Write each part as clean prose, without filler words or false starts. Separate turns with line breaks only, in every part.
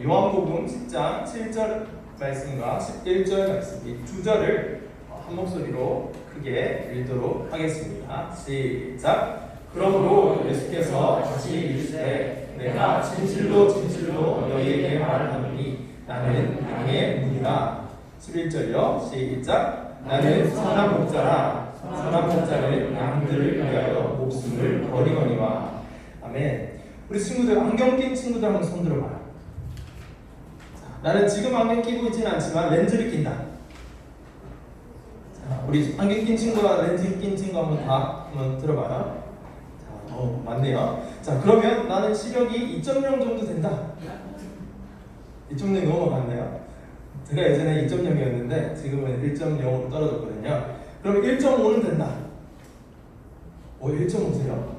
요한복음 10장 7절 말씀과 11절 말씀 이 두 절을 한 목소리로 크게 읽도록 하겠습니다. 시작. 그러므로 예수께서 다시 이르시되 내가 진실로 진실로 너희에게 말하노니 나는 양의 문이라. 11절요. 시작. 나는 선한 목자라. 선한 목자는 양들을 위하여 목숨을 버리거니와. 아멘. 우리 친구들 안경 낀 친구들 한번 손 들어봐요. 나는 지금 안경 끼고 있지는 않지만 렌즈를 낀다. 자, 우리 안경 낀 친구와 렌즈 낀 친구 한번 들어봐요. 자, 맞네요. 자, 그러면 나는 시력이 2.0 정도 된다. 2.0 넘어갔네요. 제가 예전에 2.0이었는데 지금은 1.0으로 떨어졌거든요. 그럼 1.5는 된다. 1.5세요?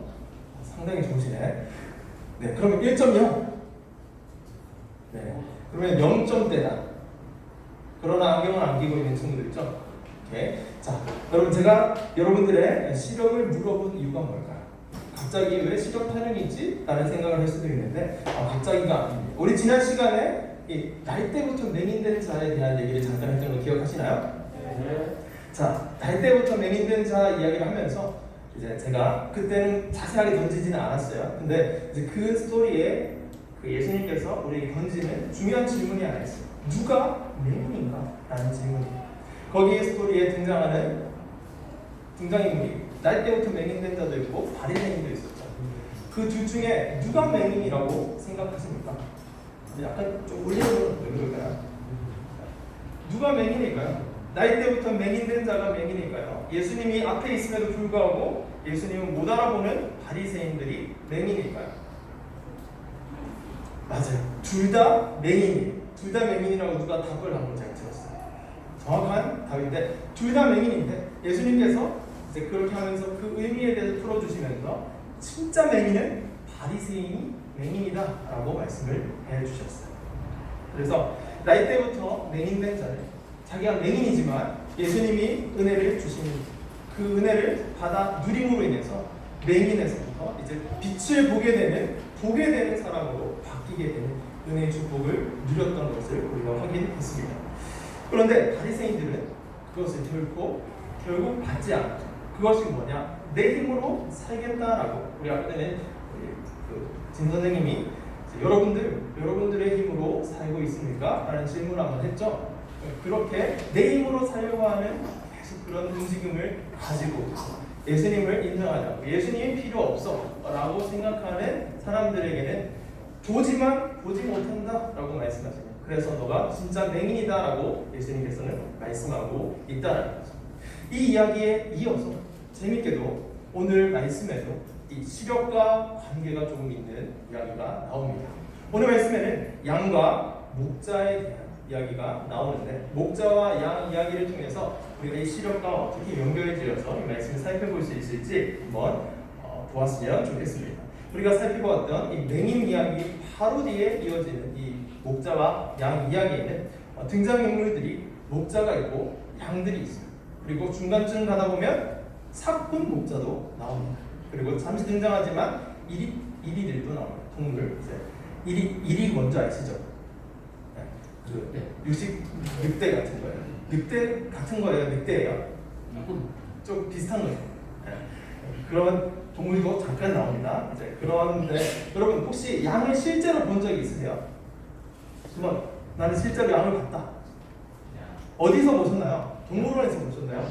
상당히 좋으시네. 네, 그러면 1.0. 네, 그러면 0점대다. 그러나 안경을 안 끼고 있는 친구들 있죠? 오케이. 자, 여러분 제가 여러분들의 시력을 물어본 이유가 뭘까요? 갑자기 왜 시력 타령이 있지? 라는 생각을 할 수도 있는데 갑자기가 아닙니다. 우리 지난 시간에 이 날 때부터 맹인된 자에 대한 얘기를 잠깐 했던 거 기억하시나요? 네. 자, 날 때부터 맹인된 자 이야기를 하면서 이제 제가 그때는 자세하게 던지지는 않았어요. 근데 이제 그 스토리에 그 예수님께서 우리에게 던지는 중요한 질문이 하나 있어요. 누가 맹인인가? 라는 질문이에요. 거기 스토리에 등장하는 등장인물이 날 때부터 맹인된 자도 있고 바리새인도 있었죠. 그 둘 중에 누가 맹인이라고 생각하십니까? 약간 좀 올려놓으면 왜 그럴까요? 누가 맹인일까요? 나이 때부터 맹인된 자가 맹인일까요? 예수님이 앞에 있음에도 불구하고 예수님은 못 알아보는 바리새인들이 맹인일까요? 맞아요. 둘 다 맹인이에요. 둘 다 맹인이라고 누가 답을 한 걸 제가 들었어요. 정확한 답인데 둘 다 맹인인데 예수님께서 이제 그렇게 하면서 그 의미에 대해서 풀어주시면서 진짜 맹인은 바리새인이 맹인이다 라고 말씀을 해주셨어요. 그래서 나이 때부터 맹인된 자를 자기가 맹인이지만 예수님이 은혜를 주시는 그 은혜를 받아 누림으로 인해서 맹인에서부터 이제 빛을 보게 되는 사람으로 바뀌게 되는 은혜의 축복을 누렸던 것을 우리가 확인했습니다. 그런데 바리새인들은 그것을 결국 받지 않았죠. 그것이 뭐냐? 내 힘으로 살겠다라고 우리 아까 전에 진 선생님이 여러분들의 힘으로 살고 있습니까? 라는 질문을 한번 했죠. 그렇게 내 힘으로 살려고 하는 계속 그런 움직임을 가지고 예수님을 인정하자고 예수님이 필요 없어 라고 생각하는 사람들에게는 보지만 보지 못한다 라고 말씀하십니다. 그래서 너가 진짜 맹인이다 라고 예수님께서는 말씀하고 있다는 거죠. 이 이야기에 이어서 재밌게도 오늘 말씀에도 이 시력과 관계가 조금 있는 이야기가 나옵니다. 오늘 말씀에는 양과 목자에 대한 이야기가 나오는데 목자와 양 이야기를 통해서 우리가 이 시력과 어떻게 연결지어서 이 말씀을 살펴볼 수 있을지 한번 보았으면 좋겠습니다. 우리가 살펴보았던 이 맹인 이야기 바로 뒤에 이어지는 이 목자와 양 이야기에는 등장인물들이 목자가 있고 양들이 있어요. 그리고 중간쯤 가다 보면 사꾼 목자도 나옵니다. 그리고 잠시 등장하지만 이리들도 나옵니다. 동물. 이리 뭔지 아시죠? 유식 늑대 같은 거예요. 늑대 같은 거예요. 늑대예요. 좀 비슷한 거예요. 그런 동물도 잠깐 나옵니다. 그런데 여러분 혹시 양을 실제로 본 적이 있으세요? 한번 나는 실제로 양을 봤다. 어디서 보셨나요? 동물원에서 보셨나요?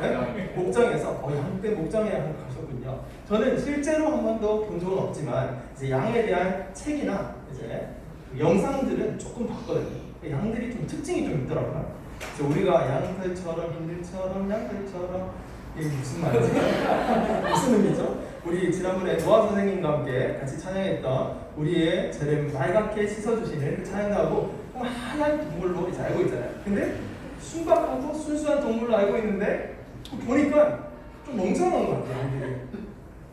네? 목장에서 양떼 목장에 한번 가셨군요. 저는 실제로 한 번도 본 적은 없지만 이제 양에 대한 책이나 이제 영상들은 조금 봤거든요. 양들이 좀 특징이 좀 있더라고요. 우리가 양들처럼 양들처럼 이게 무슨 말이지? 무슨 의미죠? 우리 지난번에 노아 선생님과 함께 같이 찬양했던 우리의 죄를 맑게 씻어주시는 그 찬양도 하고 하얀 동물로 이제 알고 있잖아요. 근데 순박하고 순수한 동물로 알고 있는데 보니까 좀 멍청한 것 같아요.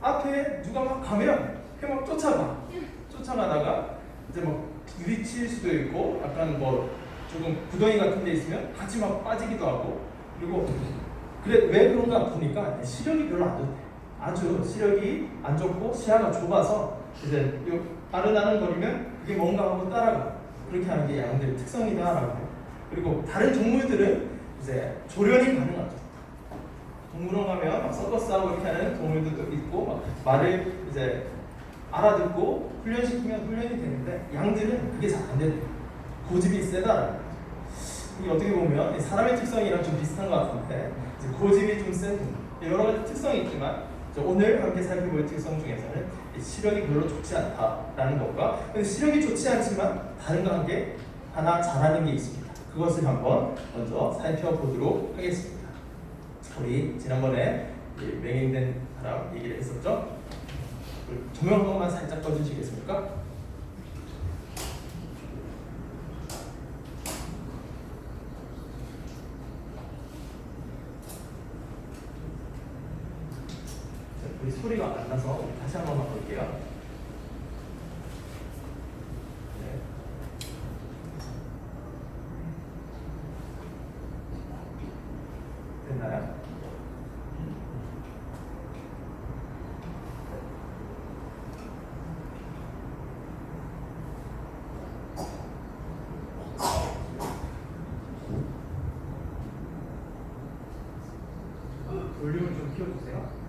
앞에 누가 막 가면 그냥 막 쫓아가다가 이제 막 부딪힐 수도 있고 약간 뭐 조금 구덩이 같은 데 있으면 같이 막 빠지기도 하고 그리고 그래 왜 그런가 보니까 시력이 별로 안 좋대. 아주 시력이 안 좋고 시야가 좁아서 이제 아른아른 거리면 그게 뭔가 하고 따라가. 그렇게 하는 게 양들의 특성이다라고 해요. 그리고 다른 동물들은 이제 조련이 가능하죠. 동물원 가면 막 서커스하고 이렇게 하는 동물들도 있고 막 말을 이제 알아듣고 훈련시키면 훈련이 되는데 양들은 그게 잘 안 된대요. 고집이 세다라는 거죠. 이게 어떻게 보면 사람의 특성이랑 좀 비슷한 것 같은데 이제 고집이 좀 센 동물. 여러 가지 특성이 있지만 오늘 함께 살펴볼 특성 중에서는 시력이 별로 좋지 않다라는 것과 근데 시력이 좋지 않지만 다른과 함께 하나 잘하는 게 있습니다. 그것을 한번 먼저 살펴보도록 하겠습니다. 우리 지난번에 맹인된 사람 얘기를 했었죠? 조명 한 번만 살짝 꺼주시겠습니까? 우리 소리가 안 나서 우리 다시 한 번만 볼게요. 네. 됐나요? 볼륨을 좀 키워주세요.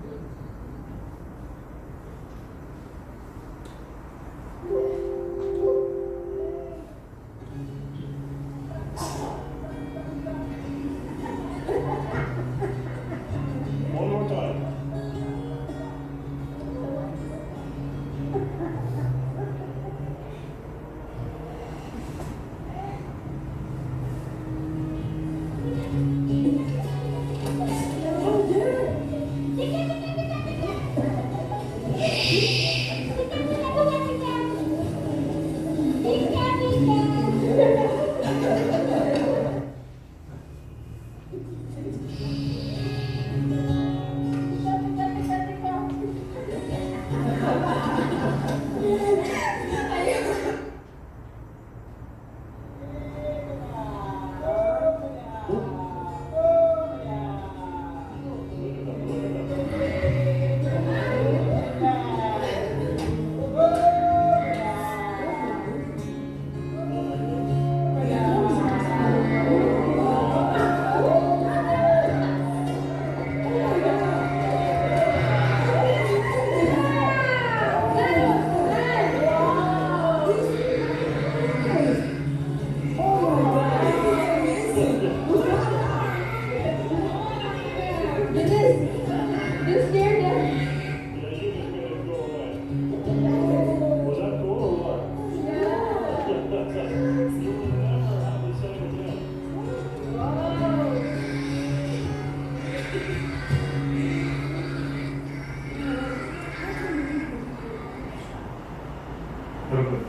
여러분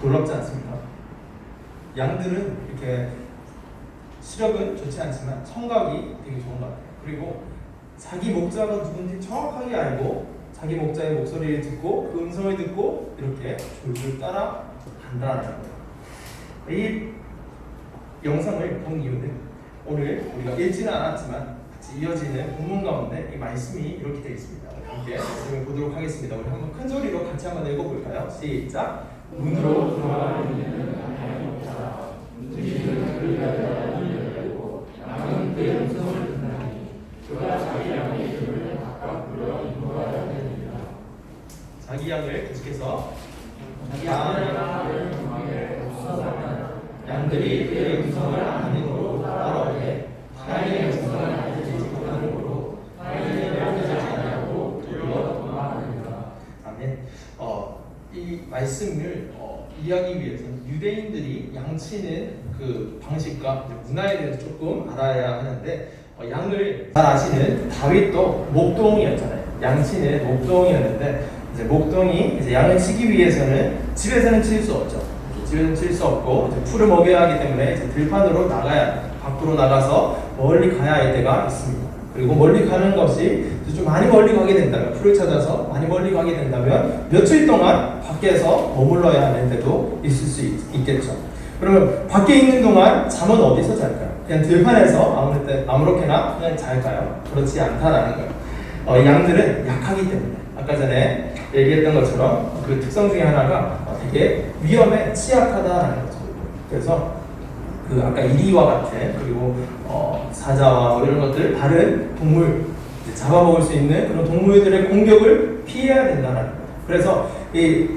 놀랍지 않습니까? 양들은 이렇게 시력은 좋지 않지만 청각이 되게 좋은 것 같아요. 그리고 자기 목자가 누군지 정확하게 알고 자기 목자의 목소리를 듣고 그 음성을 듣고 이렇게 졸졸 따라간다는 거예요. 이 영상을 본 이유는 오늘 우리가 읽지는 않았지만 같이 이어지는 본문 가운데 이 말씀이 이렇게 되어 있습니다. 함께 말씀을 보도록 하겠습니다. 우리 한번 큰 소리로 같이 한번 읽어볼까요? 시작! 문으로 들어가는 이는 하나님의 목자라 문지기는 그의 아들을 열고 양은 그의 음성을 듣나니 그가 자기 양의 이름을 각각 불러 인도하여 되느니라. 자기 양을 계속해서 자기 양을 중앙에 쏟아내는 양들이 그의 음성을 아는 이로 따라오되 타인의 음성을 알지 못하는 이로 타인의 명령을 아니하고 돌려 도망하느니라. 아멘. 이 말씀을 이해하기 위해서는 유대인들이 양치는 그 방식과 문화에 대해서 조금 알아야 하는데 양을 잘 아시는 다윗도 목동이었잖아요. 양치는 목동이었는데 이제 목동이 이제 양을 치기 위해서는 집에서는 칠 수 없죠. 집에서는 칠 수 없고 이제 풀을 먹여야 하기 때문에 이제 들판으로 나가야 밖으로 나가서 멀리 가야 할 때가 있습니다. 그리고 멀리 가는 것이 좀 많이 멀리 가게 된다면 풀을 찾아서 많이 멀리 가게 된다면 며칠 동안 밖에서 머물러야 하는 데도 있을 수 있겠죠. 그러면 밖에 있는 동안 잠은 어디서 잘까요? 그냥 들판에서 아무렇게나 그냥 잘까요? 그렇지 않다라는 거예요. 양들은 약하기 때문에 아까 전에 얘기했던 것처럼 그 특성 중에 하나가 되게 위험에 취약하다라는 거죠. 그래서 그 아까 이리와 같은 그리고 사자와 뭐 이런 것들 다른 동물 잡아먹을 수 있는 그런 동물들의 공격을 피해야 된다는 거예요. 그래서 이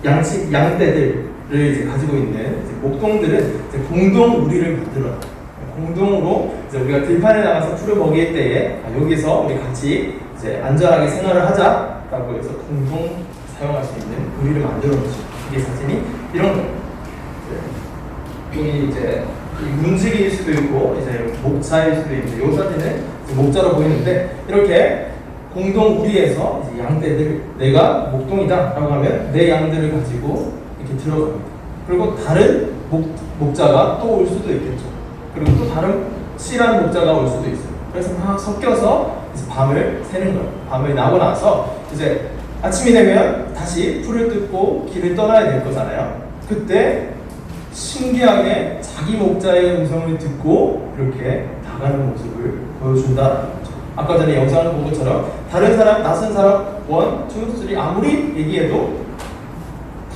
양떼들을 이제 가지고 있는 이제 목동들은 이제 공동 우리를 만들어요. 공동으로 이제 우리가 들판에 나가서 풀을 먹일 때에 여기서 우리 같이 이제 안전하게 생활을 하자라고 해서 공동 사용할 수 있는 우리를 만들어 놓죠. 이게 사진이 이런 거예요. 여기 이제 문지기일 수도 있고 이제 목자일 수도 있는데 이 사진은 목자로 보이는데 이렇게 공동 우리에서 이제 양떼들 내가 목동이다라고 하면 내 양들을 가지고 이렇게 들어갑니다. 그리고 다른 목자가 또 올 수도 있겠죠. 그리고 또 다른 실한 목자가 올 수도 있어요. 그래서 막 섞여서 이제 밤을 새는 거예요. 밤을 나고 나서 이제 아침이 되면 다시 풀을 뜯고 길을 떠나야 될 거잖아요. 그때 신기하게 자기 목자의 음성을 듣고 이렇게 나가는 모습을 보여준다는 거죠. 아까 전에 영상을 본 것처럼 다른 사람, 낯선 사람, 1, 2, 3 아무리 얘기해도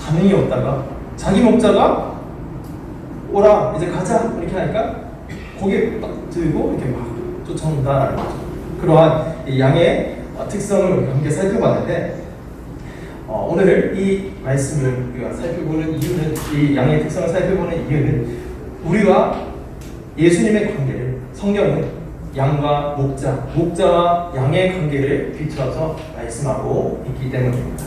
반응이 없다가 자기 목자가 오라 이제 가자 이렇게 하니까 고개 딱 들고 이렇게 막 쫓아온다라는 거죠. 그러한 이 양의 특성을 함께 살펴봤는데 오늘 이 말씀을 우리가 살펴보는 이유는 이 양의 특성을 살펴보는 이유는 우리와 예수님의 관계를 성경은 양과 목자와 양의 관계를 비추어서 말씀하고 있기 때문입니다.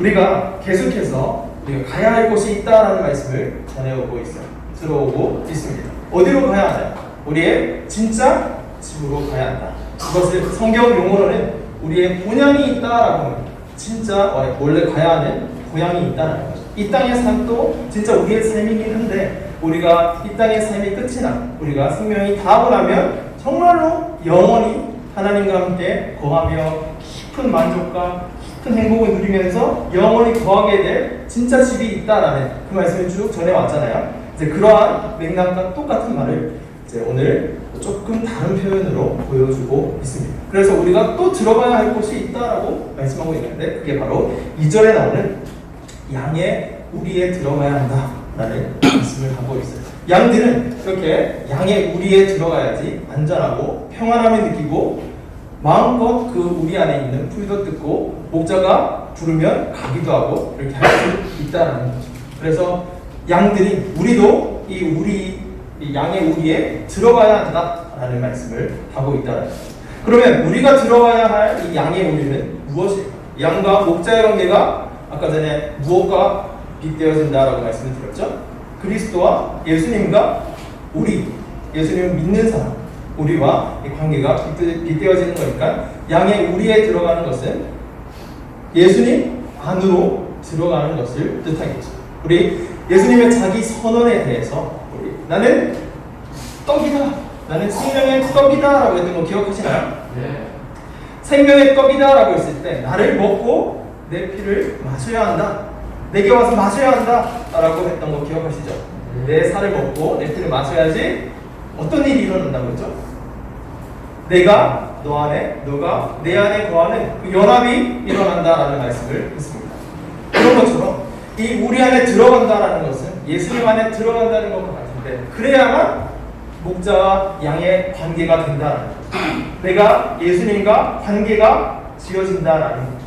우리가 계속해서 우리가 가야 할 곳이 있다라는 말씀을 전해오고 있어요. 들어오고 있습니다. 어디로 가야 하나요? 우리의 진짜 집으로 가야 한다. 이것을 성경 용어로는 우리의 본향이 있다라고 합니다. 진짜 원래 가야 하는 고향이 있다는 거죠. 이 땅의 삶도 진짜 우리의 삶이긴 한데 우리가 이 땅의 삶이 끝이 나 우리가 생명이 다하고 나면 정말로 영원히 하나님과 함께 거하며 깊은 만족과 깊은 행복을 누리면서 영원히 거하게 될 진짜 집이 있다라는 그 말씀을 쭉 전해왔잖아요. 이제 그러한 맥락과 똑같은 말을 이제 오늘 조금 다른 표현으로 보여주고 있습니다. 그래서 우리가 또 들어가야 할 곳이 있다라고 말씀하고 있는데 그게 바로 2절에 나오는 양의 우리에 들어가야 한다라는 말씀을 하고 있어요. 양들은 이렇게 양의 우리에 들어가야지 안전하고 평안함을 느끼고 마음껏 그 우리 안에 있는 풀도 뜯고 목자가 부르면 가기도 하고 이렇게 할 수 있다라는 거죠. 그래서 양들이 우리도 이 양의 우리에 들어가야 한다라는 말씀을 하고 있다는 거죠. 그러면 우리가 들어가야 할 이 양의 우리는 무엇일까? 양과 목자의 관계가 아까 전에 무엇과 빗대어진다라고 말씀을 드렸죠? 그리스도와 예수님과 우리, 예수님을 믿는 사람, 우리와 이 관계가 빗대어지는 거니까 양의 우리에 들어가는 것은 예수님 안으로 들어가는 것을 뜻하겠죠. 우리 예수님의 자기 선언에 대해서 나는 떡이다, 나는 생명의 떡이다 라고 했던 거 기억하시나요? 네. 생명의 떡이다 라고 했을 때 나를 먹고 내 피를 마셔야 한다, 내게 와서 마셔야 한다 라고 했던 거 기억하시죠? 내 살을 먹고 내 피를 마셔야지 어떤 일이 일어난다고 했죠? 내가 너 안에, 너가 내 안에 거하는 그 연합이 일어난다라는 말씀을 했습니다. 그런 것처럼 이 우리 안에 들어간다라는 것은 예수님 안에 들어간다는 것과 같은데 그래야만 목자와 양의 관계가 된다라는 거죠. 내가 예수님과 관계가 지어진다라는 거죠.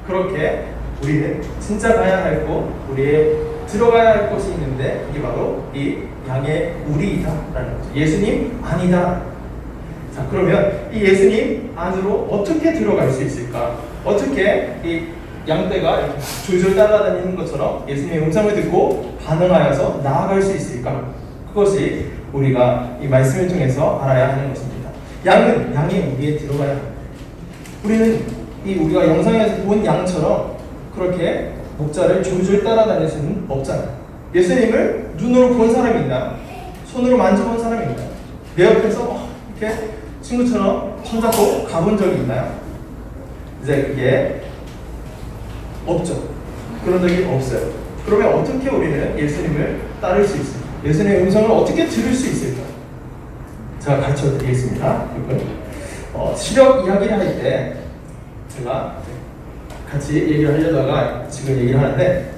그렇게 우리는 진짜 가야 할 곳, 우리의 들어가야 할 곳이 있는데 이게 바로 이 양의 우리이다라는 거죠. 예수님 아니다. 자, 그러면 이 예수님 안으로 어떻게 들어갈 수 있을까? 어떻게 이 양떼가 이렇게 졸졸 따라다니는 것처럼 예수님의 음성을 듣고 반응하여서 나아갈 수 있을까? 그것이 우리가 이 말씀을 통해서 알아야 하는 것입니다. 양은 양의 우리에 들어가야 합니다. 우리는 이 우리가 영상에서 본 양처럼 그렇게 목자를 졸졸 따라다닐 수는 없잖아요. 예수님을 눈으로 본 사람이 있나요? 손으로 만져본 사람이 있나요? 내 옆에서 이렇게 친구처럼 손잡고 가본 적이 있나요? 이제 그게 없죠. 그런 적이 없어요. 그러면 어떻게 우리는 예수님을 따를 수 있을까? 예수님의 음성을 어떻게 들을 수 있을까? 제가 가르쳐 드리겠습니다. 시력 이야기를 할 때 제가 같이 얘기를 하려다가 지금 얘기를 하는데,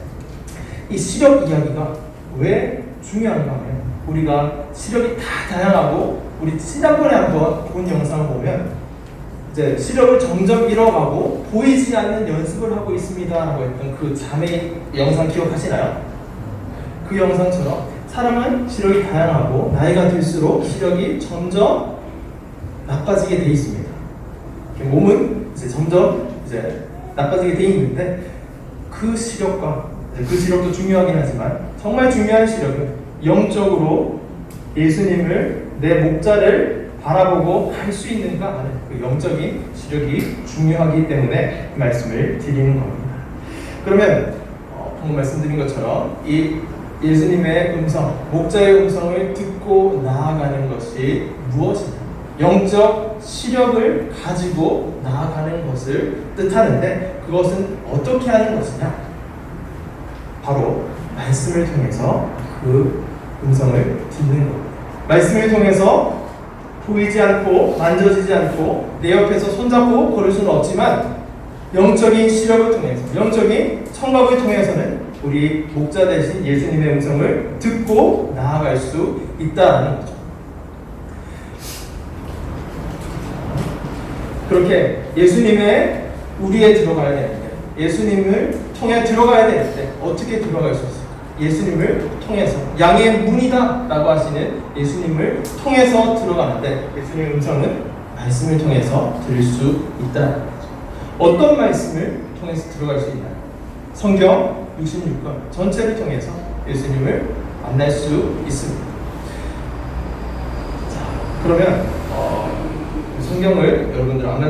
이 시력 이야기가 왜 중요한가 하면, 우리가 시력이 다 다양하고, 우리 지난번에 한번 본 영상을 보면 이제 시력을 점점 잃어가고 보이지 않는 연습을 하고 있습니다 라고 했던 그 자매 영상 기억하시나요? 그 영상처럼 사람은 시력이 다양하고 나이가 들수록 시력이 점점 나빠지게 돼 있습니다. 몸은 이제 점점 이제 나빠지게 돼 있는데, 그 시력과 그 시력도 중요하긴 하지만 정말 중요한 시력은 영적으로 예수님을 내 목자를 바라보고 갈 수 있는가 하는 그 영적인 시력이 중요하기 때문에 그 말씀을 드리는 겁니다. 그러면 방금 말씀드린 것처럼 이 예수님의 음성, 목자의 음성을 듣고 나아가는 것이 무엇이냐? 영적 시력을 가지고 나아가는 것을 뜻하는데, 그것은 어떻게 하는 것이냐? 바로 말씀을 통해서 그 음성을 듣는 겁니다. 말씀을 통해서 보이지 않고 만져지지 않고 내 옆에서 손잡고 걸을 수는 없지만, 영적인 시력을 통해서, 영적인 청각을 통해서는 우리 목자 대신 예수님의 음성을 듣고 나아갈 수 있다는 거죠. 그렇게 예수님의 우리에 들어가야 되는데, 예수님을 통해 들어가야 되는데 어떻게 들어갈 수 있을까? 예수님을 통해서, 양의 문이다 라고 하시는 예수님을 통해서 들어가는데, 예수님의 음성은 말씀을 통해서 들을 수 있다는 거죠. 어떤 말씀을 통해서 들어갈 수 있나요? 성경 66권 전체를 통해서 예수님을 만날 수 있습니다. 자, 그러면 성경을 여러분들 아마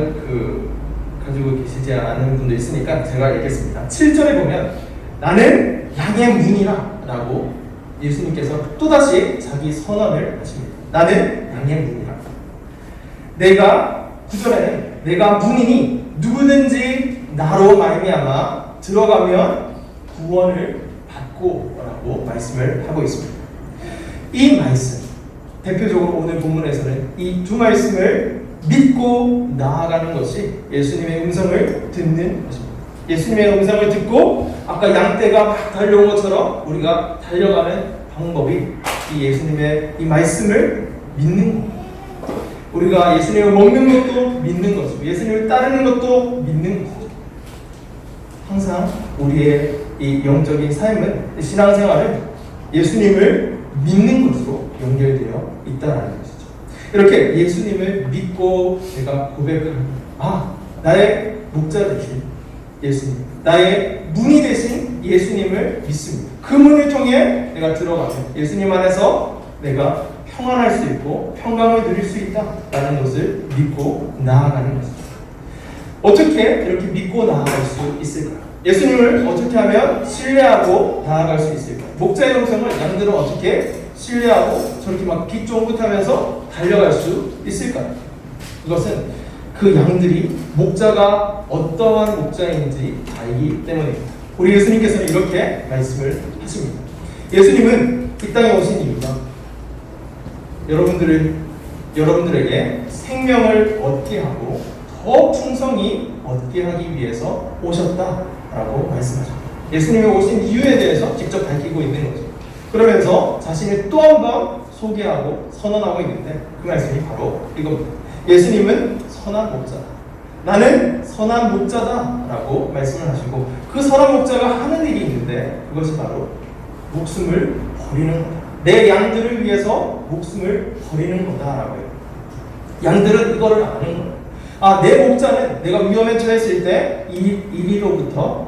가지고 계시지 않은 분도 있으니까 제가 읽겠습니다. 7절에 보면 나는 양의 문이라 라고 예수님께서 또다시 자기 선언을 하십니다. 나는 양의 문이라. 내가 9절에는 내가 문이니 누구든지 나로 말미암아 들어가면 구원을 받고 라고 말씀을 하고 있습니다. 이 말씀, 대표적으로 오늘 본문에서는 이 두 말씀을 믿고 나아가는 것이 예수님의 음성을 듣는 것입니다. 예수님의 음성을 듣고 아까 양떼가 막 달려온 것처럼 우리가 달려가는 방법이 이 예수님의 이 말씀을 믿는 겁니다. 우리가 예수님을 먹는 것도 믿는 것이고 예수님을 따르는 것도 믿는 것이죠. 항상 우리의 이 영적인 삶은, 신앙생활은 예수님을 믿는 것으로 연결되어 있다는 것이죠. 이렇게 예수님을 믿고 내가 고백합니다. 나의 목자 되신 예수님, 나의 문이 되신 예수님을 믿습니다. 그 문을 통해 내가 들어가면 예수님 안에서 내가 평안할 수 있고 평강을 누릴 수 있다라는 것을 믿고 나아가는 것이죠. 어떻게 이렇게 믿고 나아갈 수 있을까요? 예수님을 어떻게 하면 신뢰하고 나아갈 수 있을까요? 목자의 음성을 양들은 어떻게 신뢰하고 저렇게 막 깃종긋하면서 달려갈 수 있을까요? 그것은 그 양들이 목자가 어떠한 목자인지 알기 때문입니다. 우리 예수님께서는 이렇게 말씀을 하십니다. 예수님은 이 땅에 오신 이유가 여러분들에게 생명을 얻게 하고 더 풍성히 얻게 하기 위해서 오셨다라고 말씀하십니다. 예수님이 오신 이유에 대해서 직접 밝히고 있는 거죠. 그러면서 자신을 또 한 번 소개하고 선언하고 있는데, 그 말씀이 바로 이겁니다. 예수님은 선한 목자다. 나는 선한 목자다라고 말씀을 하시고, 그 선한 목자가 하는 일이 있는데 그것이 바로 목숨을 버리는 거다. 내 양들을 위해서 목숨을 버리는 거다라고 해요. 양들은 이거를 아는 거예요. 내 목자는 내가 위험에 처했을 때 이리로부터,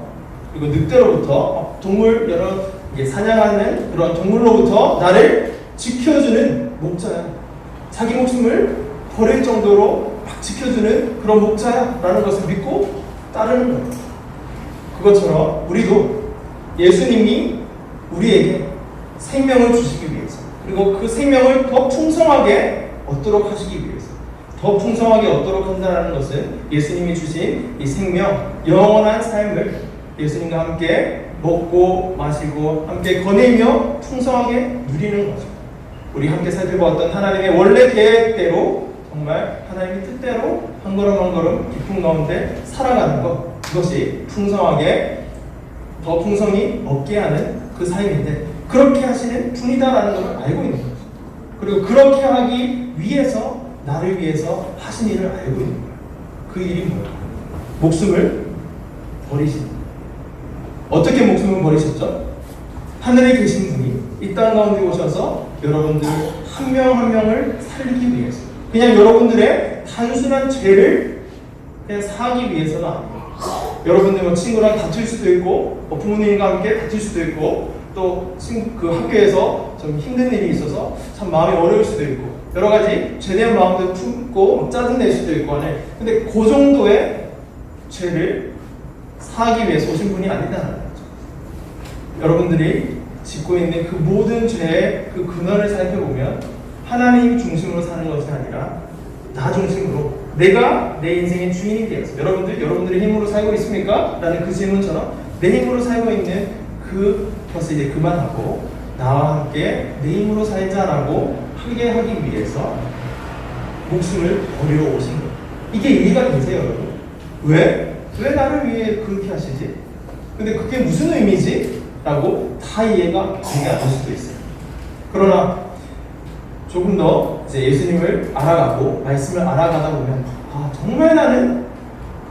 그리고 늑대로부터, 동물 여러 사냥하는 그런 동물로부터 나를 지켜주는 목자야. 자기 목숨을 버릴 정도로 막 지켜주는 그런 목자야 라는 것을 믿고 따르는 거예요. 그것처럼 우리도 예수님이 우리에게 생명을 주시기 위해서, 그리고 그 생명을 더 풍성하게 얻도록 하시기 위해서, 더 풍성하게 얻도록 한다는 것은 예수님이 주신 이 생명, 영원한 삶을 예수님과 함께 먹고 마시고 함께 거닐며 풍성하게 누리는 거죠. 우리 함께 살펴보았던 하나님의 원래 계획대로, 정말 하나님의 뜻대로 한 걸음 한 걸음 기쁨 가운데 살아가는 것, 그것이 풍성하게 더 풍성히 얻게 하는 그 삶인데 그렇게 하시는 분이다라는 것을 알고 있는 거죠. 그리고 그렇게 하기 위해서 나를 위해서 하신 일을 알고 있는 거예요. 그 일이 뭐예요? 목숨을 버리신 거예요. 어떻게 목숨을 버리셨죠? 하늘에 계신 분이 이 땅 가운데 오셔서 여러분들 한 명 한 명을 살리기 위해서 그냥 여러분들의 단순한 죄를 그냥 사하기 위해서는 아니에요. 여러분들 뭐 친구랑 다툴 수도 있고 부모님과 함께 다툴 수도 있고 또 그 학교에서 좀 힘든 일이 있어서 참 마음이 어려울 수도 있고 여러 가지 죄대한 마음도 품고 짜증낼 수도 있고 하네. 근데 그 정도의 죄를 사하기 위해서 오신 분이 아니다는 거죠. 여러분들이 짓고 있는 그 모든 죄의 그 근원을 살펴보면 하나님 중심으로 사는 것이 아니라 나 중심으로 내가 내 인생의 주인이 되어서 여러분들의 힘으로 살고 있습니까? 라는 그 질문처럼 내 힘으로 살고 있는 그것을 이제 그만하고 나와 함께 내 힘으로 살자라고 하게 하기 위해서 목숨을 버리러 오신 거예요. 이게 이해가 되세요, 여러분? 왜 나를 위해 그렇게 하시지? 근데 그게 무슨 의미지? 라고 다 이해가 되지 않을 수도 있어요. 그러나 조금 더 이제 예수님을 알아가고 말씀을 알아가다 보면 정말 나는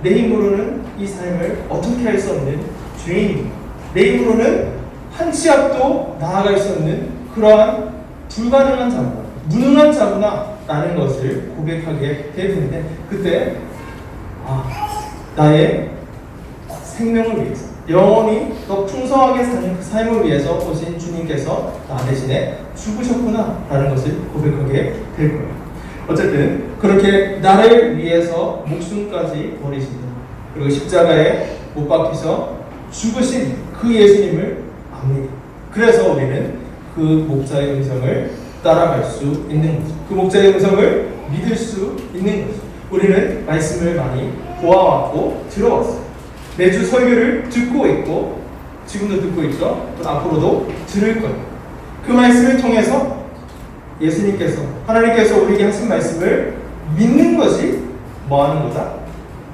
내 힘으로는 이 삶을 어떻게 할 수 없는 죄인입니다. 내 힘으로는 한 치 앞도 나아갈 수 없는 그러한 불가능한 자구나 무능한 자구나 라는 것을 고백하게 되는데 그때 나의 생명을 위해서 영원히 더 풍성하게 사는 그 삶을 위해서 오신 주님께서 나 대신에 죽으셨구나 라는 것을 고백하게 될 거예요. 어쨌든 그렇게 나를 위해서 목숨까지 버리신다. 그리고 십자가에 못 박히셔 죽으신 그 예수님을 압니다. 그래서 우리는 그 목자의 음성을 따라갈 수 있는 거죠. 그 목자의 음성을 믿을 수 있는 거죠. 우리는 말씀을 많이 보아왔고 들어왔어요. 매주 설교를 듣고 있고 지금도 듣고 있죠. 앞으로도 들을 거예요. 그 말씀을 통해서 예수님께서 하나님께서 우리에게 하신 말씀을 믿는 것이 뭐 하는 거다?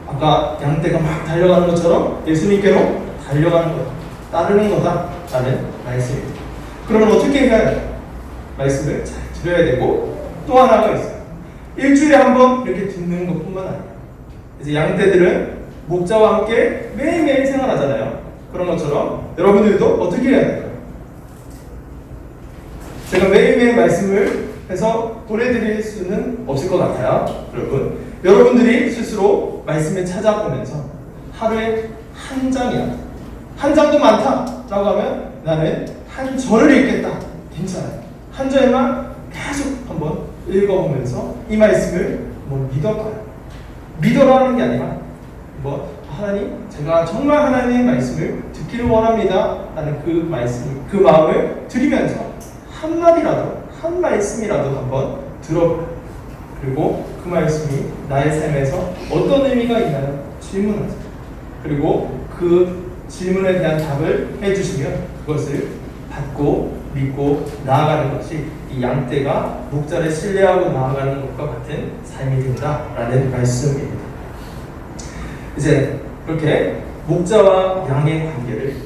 아까 양떼가 막 달려가는 것처럼 예수님께로 달려가는 거다. 따르는 거다라는 말씀입니다. 그러면 어떻게 해야 돼요? 말씀을 잘 들어야 되고 또 하나가 있어요. 일주일에 한 번 이렇게 듣는 것뿐만 아니라 이제 양떼들은 목자와 함께 매일매일 생활하잖아요. 그런 것처럼 여러분들도 어떻게 해야 될까요? 제가 매일매일 말씀을 해서 보내드릴 수는 없을 것 같아요. 여러분들이 스스로 말씀을 찾아보면서 하루에 한 장이라도 한 장도 많다라고 하면 나는 한 절을 읽겠다. 괜찮아요. 한 절만 계속 한번 읽어보면서 이 말씀을 믿어봐요. 믿어라는 게 아니라 하나님, 제가 정말 하나님의 말씀을 듣기를 원합니다. 라는 그 말씀, 그 마음을 드리면서 한마디라도, 한 말씀이라도 한번 들어봐요. 그리고 그 말씀이 나의 삶에서 어떤 의미가 있나요? 질문하세요. 그리고 그 질문에 대한 답을 해주시면 그것을 받고 믿고 나아가는 것이 이 양떼가 목자를 신뢰하고 나아가는 것과 같은 삶이 된다라는 말씀입니다. 이제 그렇게 목자와 양의 관계를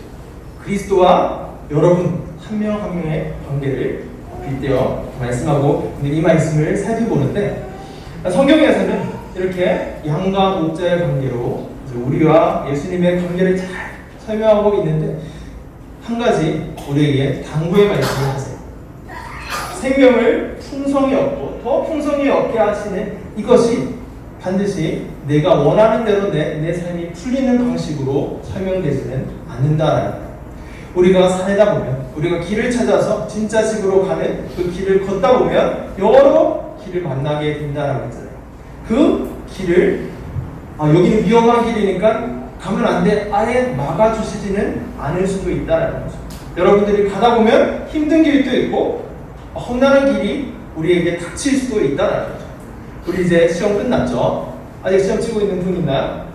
그리스도와 여러분 한 명 한 명의 관계를 빗대어 말씀하고 이 말씀을 살펴보는데 성경에서는 이렇게 양과 목자의 관계로 우리와 예수님의 관계를 잘 설명하고 있는데 한 가지 우리에게 당부의 말씀을 하세요. 생명을 풍성히 얻고 더 풍성히 얻게 하시는 이것이 반드시 내가 원하는 대로 내 삶이 풀리는 방식으로 설명되지는 않는다라는 거예요. 우리가 살다 보면 우리가 길을 찾아서 진짜 집으로 가는 그 길을 걷다 보면 여러 길을 만나게 된다라고 했잖아요. 그 길을 여기는 위험한 길이니까 가면 안 돼. 아예 막아주시지는 않을 수도 있다라는 거죠. 여러분들이 가다 보면 힘든 길도 있고 험난한 길이 우리에게 닥칠 수도 있다라는 거죠. 우리 이제 시험 끝났죠? 아직 시험 치고 있는 분 있나요?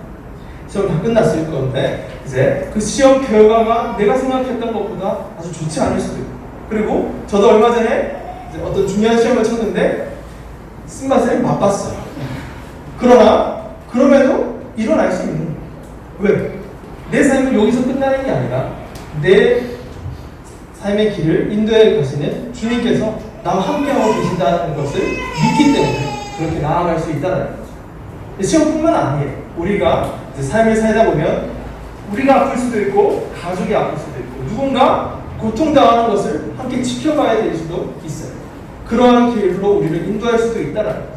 시험 다 끝났을 건데 이제 그 시험 결과가 내가 생각했던 것보다 아주 좋지 않을 수도 있고 그리고 저도 얼마 전에 이제 어떤 중요한 시험을 쳤는데 쓴맛을 맛봤어요. 그러나 그럼에도 일어날 수 있는 거예요. 왜? 내 삶은 여기서 끝나는 게 아니라 내 삶의 길을 인도해 가시는 주님께서 나와 함께하고 계신다는 것을 믿기 때문에 그렇게 나아갈 수 있다는 거죠. 시험뿐만 아니에요. 우리가 삶을 살다 보면 우리가 아플 수도 있고 가족이 아플 수도 있고 누군가 고통당하는 것을 함께 지켜봐야 될 수도 있어요. 그러한 길로 우리를 인도할 수도 있다는 거죠.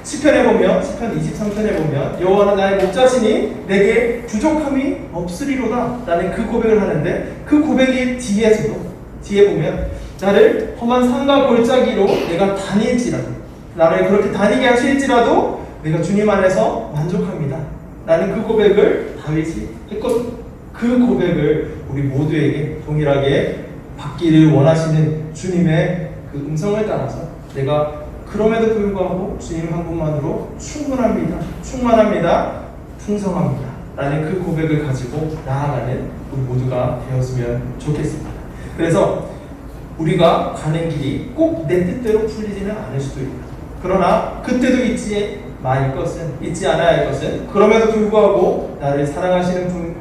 시편에 보면, 시편 23편에 보면 여호와는 나의 목자시니 내게 부족함이 없으리로다 라는 그 고백을 하는데, 그 고백의 뒤에 보면 나를 험한 산과 골짜기로 내가 다닐지라도, 나를 그렇게 다니게 하실지라도 내가 주님 안에서 만족합니다 라는 그 고백을 다윗이 했거든요. 그 고백을 우리 모두에게 동일하게 받기를 원하시는 주님의 그 음성을 따라서 내가 그럼에도 불구하고 주님 한 분만으로 충만합니다, 풍성합니다 라는 그 고백을 가지고 나아가는 우리 모두가 되었으면 좋겠습니다. 그래서 우리가 가는 길이 꼭 내 뜻대로 풀리지는 않을 수도 있다. 그러나 그때도 잊지 않아야 할 것은 그럼에도 불구하고 나를 사랑하시는 분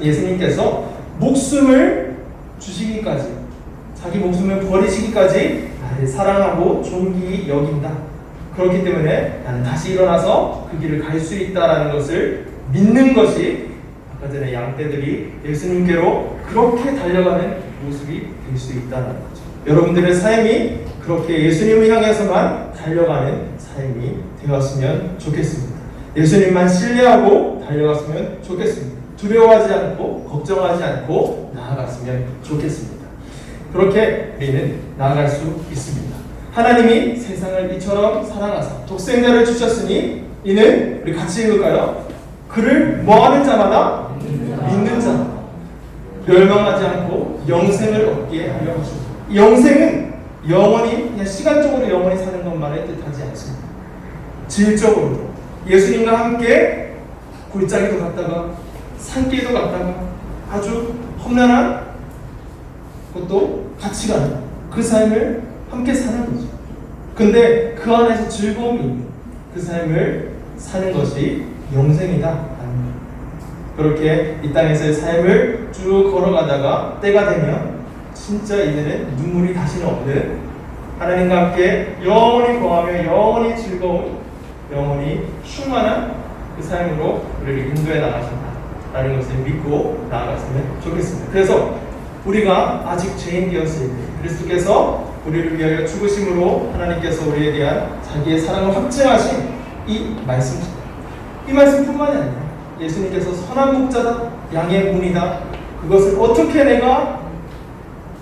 예수님께서 목숨을 주시기까지, 자기 목숨을 버리시기까지 나를 사랑하고 존귀히 여긴다. 그렇기 때문에 나는 다시 일어나서 그 길을 갈 수 있다라는 것을 믿는 것이 아까 전에 양떼들이 예수님께로 그렇게 달려가는 모습이 될 수 있다는 거죠. 여러분들의 삶이 그렇게 예수님을 향해서만 달려가는 삶이 되었으면 좋겠습니다. 예수님만 신뢰하고 달려갔으면 좋겠습니다. 두려워하지 않고 걱정하지 않고 나아갔으면 좋겠습니다. 그렇게 우리는 나아갈 수 있습니다. 하나님이 세상을 이처럼 사랑하사 독생자를 주셨으니 이는, 우리 같이 읽을까요? 그를 뭐하는 자마다? 믿는 자마다 멸망하지 않고 영생을 얻게 하려 하십니다. 영생은 영원히, 그냥 시간적으로 영원히 사는 것만을 뜻하지 않습니다. 질적으로도 예수님과 함께 골짜기도 갔다가 산길도 갔다가 아주 험난한 것도 같이 가는 그 삶을 함께 사는 거죠. 근데 그 안에서 즐거움이 있는 그 삶을 사는 것이 영생이다. 그렇게 이 땅에서의 삶을 쭉 걸어가다가 때가 되면 진짜 이제는 눈물이 다시는 없는, 하나님과 함께 영원히 거하며 영원히 즐거운, 영원히 충만한 그 삶으로 우리를 인도해 나가신다라는 것을 믿고 나아갔으면 좋겠습니다. 그래서 우리가 아직 죄인 되었을 때 그리스도께서 우리를 위하여 죽으심으로 하나님께서 우리에 대한 자기의 사랑을 확증하신 이 말씀뿐만이 아니라 예수님께서 선한 목자다, 양의 문이다, 그것을 어떻게 내가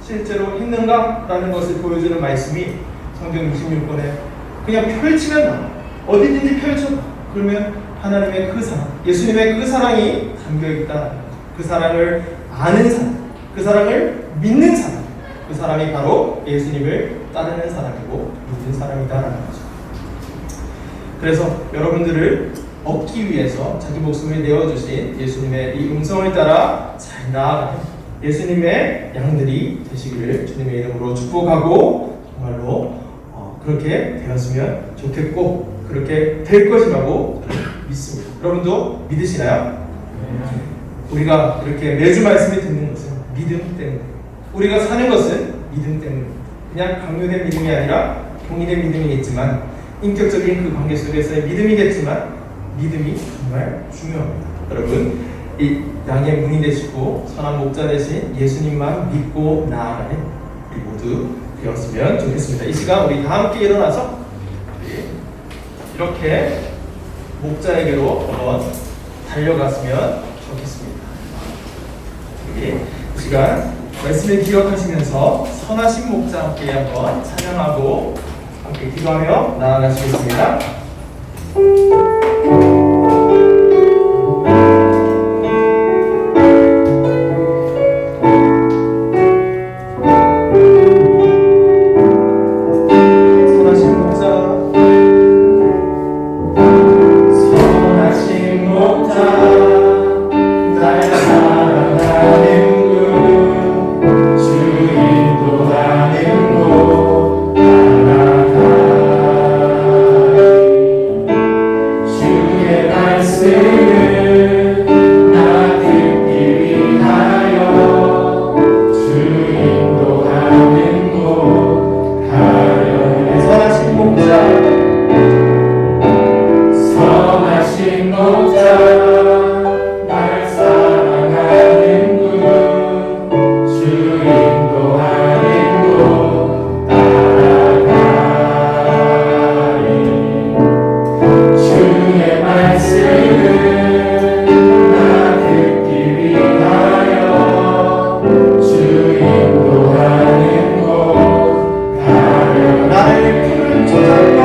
실제로 했는가라는 것을 보여주는 말씀이 성경 26권에 그냥 펼치면 나와. 어디든지 펼쳐봐. 그러면 하나님의 그 사랑, 예수님의 그 사랑이 담겨있다. 그 사랑을 아는 사람, 그 사랑을 믿는 사람, 그 사람이 바로 예수님을 따르는 사람이고 믿는 사람이다라는 거죠. 그래서 여러분들을 얻기 위해서 자기 목숨을 내어주신 예수님의 이 음성을 따라 잘 나아가는 예수님의 양들이 되시기를 주님의 이름으로 축복하고, 정말로 그렇게 되었으면 좋겠고 그렇게 될 것이라고 믿습니다. 여러분도 믿으시나요? 우리가 이렇게 매주 말씀을 듣는 것은 믿음 때문에, 우리가 사는 것은 믿음 때문에, 그냥 강요된 믿음이 아니라 경이된 믿음이겠지만, 인격적인 그 관계 속에서의 믿음이겠지만 믿음이 정말 중요합니다. 여러분, 이 양의 문이 되시고 선한 목자 되신 예수님만 믿고 나아가는 우리 모두 되었으면 좋겠습니다. 이 시간 우리 다 함께 일어나서 이렇게 목자에게로 한번 달려갔으면 좋겠습니다. 이 시간 말씀을 기억하시면서 선하신 목자 함께 한번 찬양하고 함께 기도하며 나아가시겠습니다.
주
저자